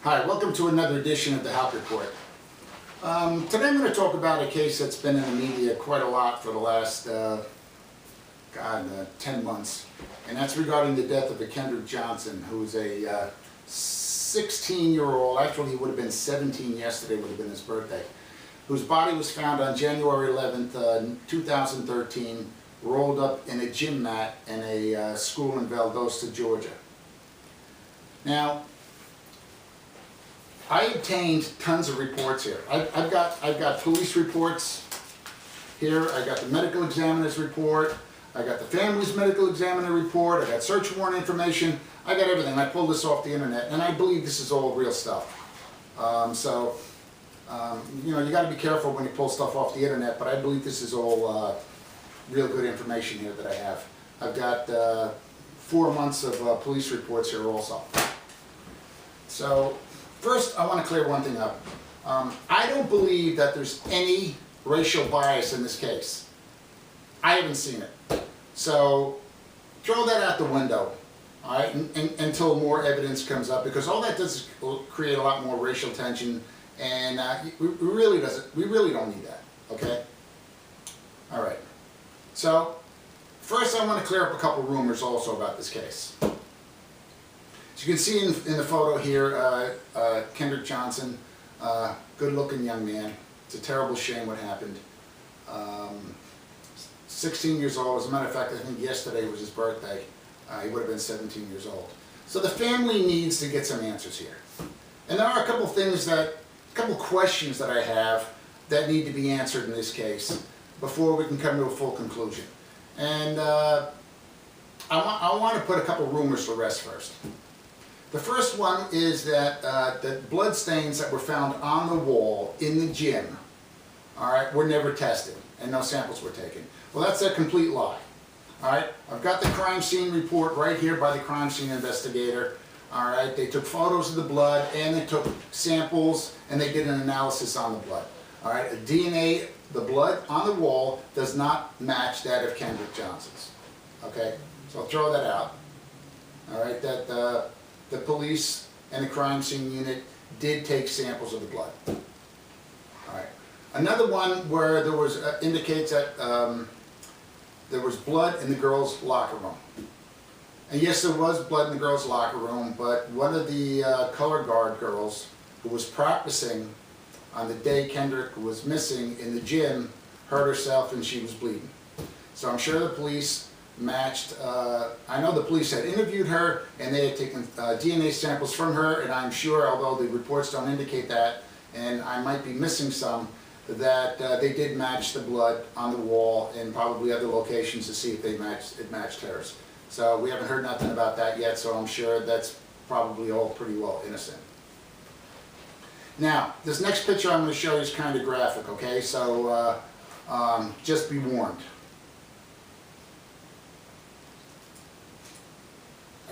Hi, welcome to another edition of the Houck Report. Today I'm going to talk about a case that's been in the media quite a lot for the last 10 months, and that's regarding the death of Kendrick Johnson, who's a 16-year-old, actually he would have been 17 yesterday, would have been his birthday, whose body was found on January 11th, 2013, rolled up in a gym mat in a school in Valdosta, Georgia. Now, I obtained tons of reports here. I've got police reports here. I got the medical examiner's report. I got the family's medical examiner report. I got search warrant information. I got everything. I pulled this off the internet, and I believe this is all real stuff. You know, you got to be careful when you pull stuff off the internet, but I believe this is all real good information here that I have. I've got 4 months of police reports here also. So, first, I want to clear one thing up. I don't believe that there's any racial bias in this case. I haven't seen it. So, throw that out the window, all right, until more evidence comes up, because all that does is create a lot more racial tension, and we really don't need that, okay? All right. So, first I want to clear up a couple rumors also about this case. As you can see in the photo here, Kendrick Johnson, good-looking young man. It's a terrible shame what happened. 16 years old. As a matter of fact, I think yesterday was his birthday. He would have been 17 years old. So the family needs to get some answers here. And there are a couple questions that I have that need to be answered in this case before we can come to a full conclusion. And I want to put a couple rumors to rest first. The first one is that the blood stains that were found on the wall in the gym, all right, were never tested and no samples were taken. Well, that's a complete lie. All right, I've got the crime scene report right here by the crime scene investigator. All right, they took photos of the blood and they took samples and they did an analysis on the blood. All right, DNA, the blood on the wall does not match that of Kendrick Johnson's. Okay, so I'll throw that out. All right, that the police and the crime scene unit did take samples of the blood. All right. Another one where there was indicates that there was blood in the girls' locker room. And yes, there was blood in the girls' locker room, but one of the color guard girls who was practicing on the day Kendrick was missing in the gym hurt herself and she was bleeding. So I'm sure the police matched, I know the police had interviewed her and they had taken DNA samples from her, and I'm sure, although the reports don't indicate that, and I might be missing some, that they did match the blood on the wall and probably other locations to see if it matched hers. So we haven't heard nothing about that yet, so I'm sure that's probably all pretty well innocent. Now, this next picture I'm going to show you is kind of graphic, okay? So just be warned.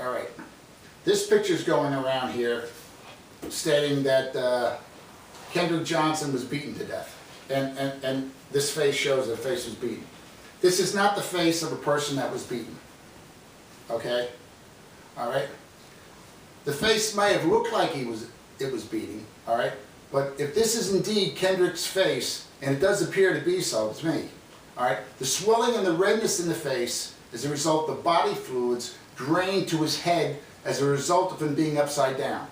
All right, this picture's going around here stating that Kendrick Johnson was beaten to death. And this face shows the face was beaten. This is not the face of a person that was beaten. Okay? All right? The face might have looked like it was beating, all right? But if this is indeed Kendrick's face, and it does appear to be so, it's me, all right? The swelling and the redness in the face is a result of body fluids drained to his head as a result of him being upside down.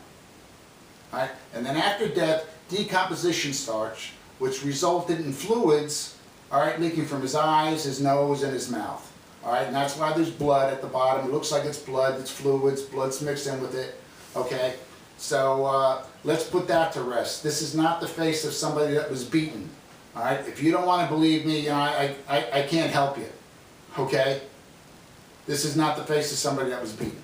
All right? And then after death, decomposition starts, which resulted in fluids, all right, leaking from his eyes, his nose, and his mouth. All right, and that's why there's blood at the bottom. It looks like it's blood, it's fluids, blood's mixed in with it. Okay, so let's put that to rest. This is not the face of somebody that was beaten. All right, if you don't want to believe me, you know, I can't help you. Okay, this is not the face of somebody that was beaten.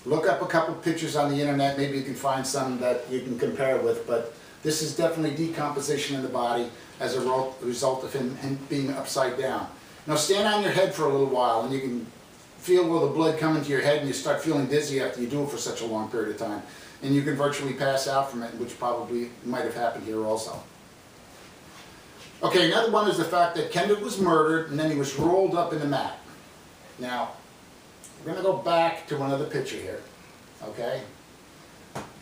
Look up a couple pictures on the internet. Maybe you can find some that you can compare with, but this is definitely decomposition in the body as a result of him being upside down. Now stand on your head for a little while and you can feel all the blood come into your head, and you start feeling dizzy after you do it for such a long period of time. And you can virtually pass out from it, which probably might have happened here also. Okay, another one is the fact that Kendrick was murdered and then he was rolled up in a mat. Now, we're going to go back to another picture here, okay?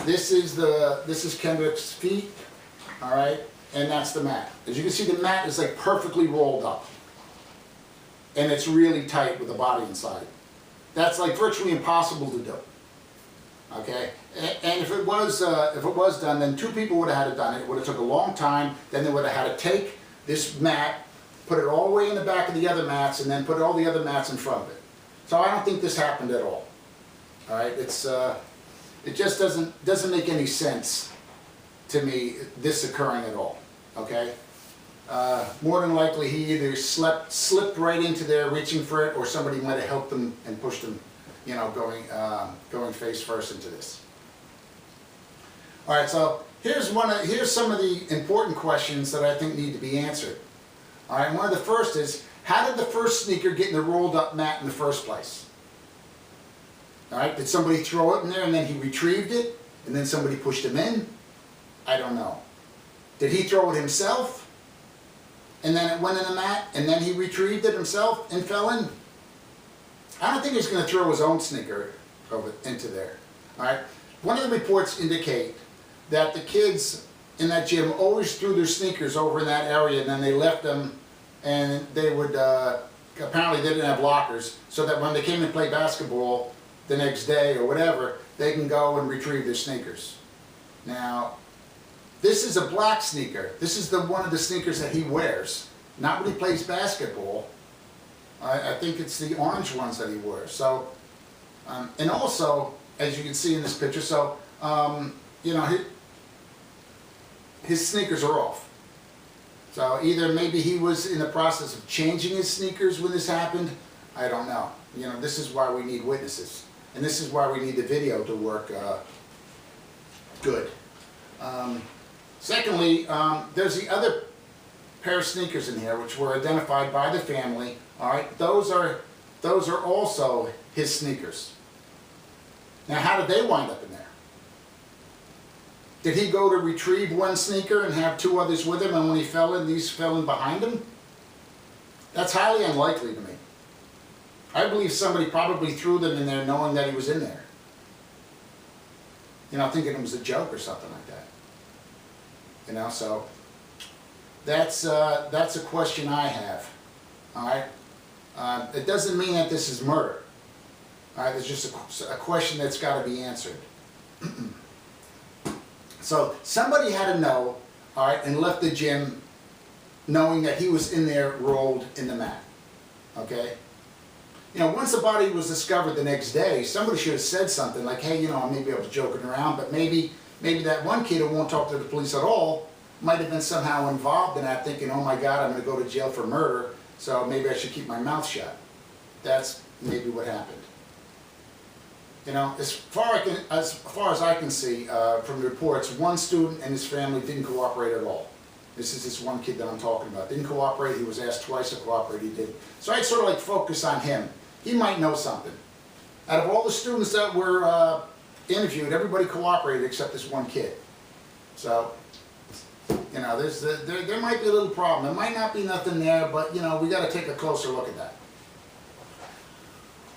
This is Kendrick's feet, all right, and that's the mat. As you can see, the mat is like perfectly rolled up, and it's really tight with the body inside. That's like virtually impossible to do. Okay, and if it was done, then 2 people would have had it done. It would have took a long time. Then they would have had to take this mat, put it all the way in the back of the other mats, and then put all the other mats in front of it. So I don't think this happened at all. All right, it just doesn't make any sense to me, this occurring at all. Okay, more than likely he either slipped right into there reaching for it, or somebody might have helped him and pushed him, you know, going face first into this. All right, so here's some of the important questions that I think need to be answered. All right, one of the first is, how did the first sneaker get in the rolled up mat in the first place? All right, did somebody throw it in there and then he retrieved it and then somebody pushed him in? I don't know. Did he throw it himself and then it went in the mat and then he retrieved it himself and fell in? I don't think he's going to throw his own sneaker into there. All right. One of the reports indicate that the kids in that gym always threw their sneakers over in that area, and then they left them, and they would apparently they didn't have lockers, so that when they came and play basketball the next day or whatever, they can go and retrieve their sneakers. Now, this is a black sneaker. This is one of the sneakers that he wears, not when he plays basketball. I think it's the orange ones that he wears. So, and also, as you can see in this picture, so, you know, his sneakers are off. So either maybe he was in the process of changing his sneakers when this happened. I don't know. You know, this is why we need witnesses. And this is why we need the video to work good. Secondly, there's the other pair of sneakers in here, which were identified by the family. All right, those are also his sneakers. Now, how did they wind up in there? Did he go to retrieve one sneaker and have 2 others with him, and when he fell in, these fell in behind him? That's highly unlikely to me. I believe somebody probably threw them in there knowing that he was in there. You know, thinking it was a joke or something like that. You know, so that's a question I have. All right, it doesn't mean that this is murder. All right, it's just a question that's got to be answered. So somebody had to know, all right, and left the gym knowing that he was in there rolled in the mat. Okay. You know, once the body was discovered the next day, somebody should have said something like, hey, you know, maybe I was joking around, but maybe that one kid who won't talk to the police at all might have been somehow involved in that, thinking, oh my God, I'm going to go to jail for murder, so maybe I should keep my mouth shut. That's maybe what happened. You know, as far as I can see from the reports, one student and his family didn't cooperate at all. This is this one kid that I'm talking about. Didn't cooperate. He was asked twice to cooperate. He didn't. So I'd sort of like focus on him. He might know something. Out of all the students that were interviewed, everybody cooperated except this one kid. So, you know, there might be a little problem. There might not be nothing there, but, you know, we got to take a closer look at that.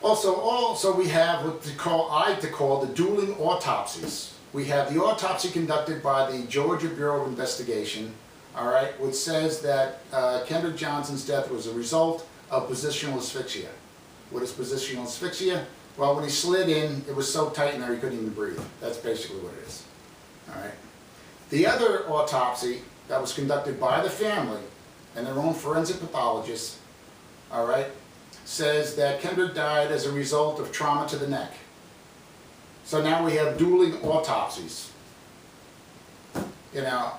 Also we have what I like to call the dueling autopsies. We have the autopsy conducted by the Georgia Bureau of Investigation, all right, which says that Kendrick Johnson's death was a result of positional asphyxia. What is positional asphyxia? Well, when he slid in, it was so tight in there he couldn't even breathe. That's basically what it is. All right. The other autopsy that was conducted by the family and their own forensic pathologists, all right, says that Kendrick died as a result of trauma to the neck. So now we have dueling autopsies. You know,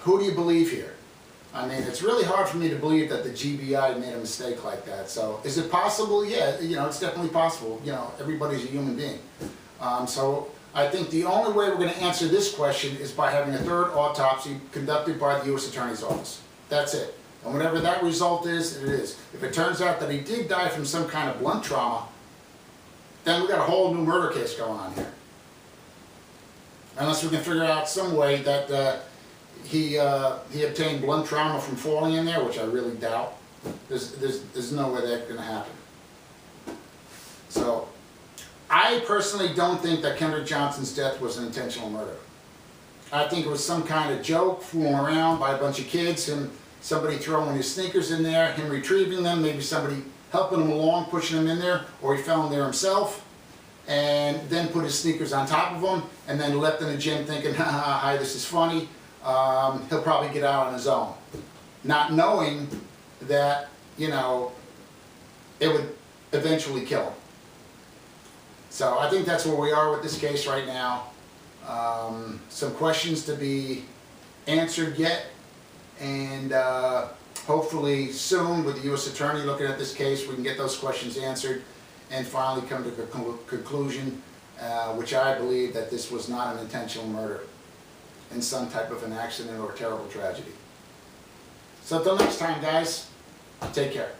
who do you believe here? I mean, it's really hard for me to believe that the GBI made a mistake like that. So is it possible? Yeah, you know, it's definitely possible. You know, everybody's a human being. So I think the only way we're going to answer this question is by having a third autopsy conducted by the U.S. Attorney's Office. That's it. And whatever that result is, it is. If it turns out that he did die from some kind of blunt trauma, then we've got a whole new murder case going on here. Unless we can figure out some way that he obtained blunt trauma from falling in there, which I really doubt. There's no way that's going to happen. So I I personally don't think that Kendrick Johnson's death was an intentional murder. I think it was some kind of joke fooling around by a bunch of kids, somebody throwing his sneakers in there, him retrieving them, maybe somebody helping him along, pushing him in there, or he fell in there himself, and then put his sneakers on top of him, and then left in the gym thinking, ha ha, hi, this is funny, he'll probably get out on his own. Not knowing that, you know, it would eventually kill him. So I think that's where we are with this case right now. Some questions to be answered yet, and hopefully soon with the U.S. Attorney looking at this case, we can get those questions answered and finally come to the conclusion, which I believe that this was not an intentional murder and some type of an accident or terrible tragedy. So until next time, guys, take care.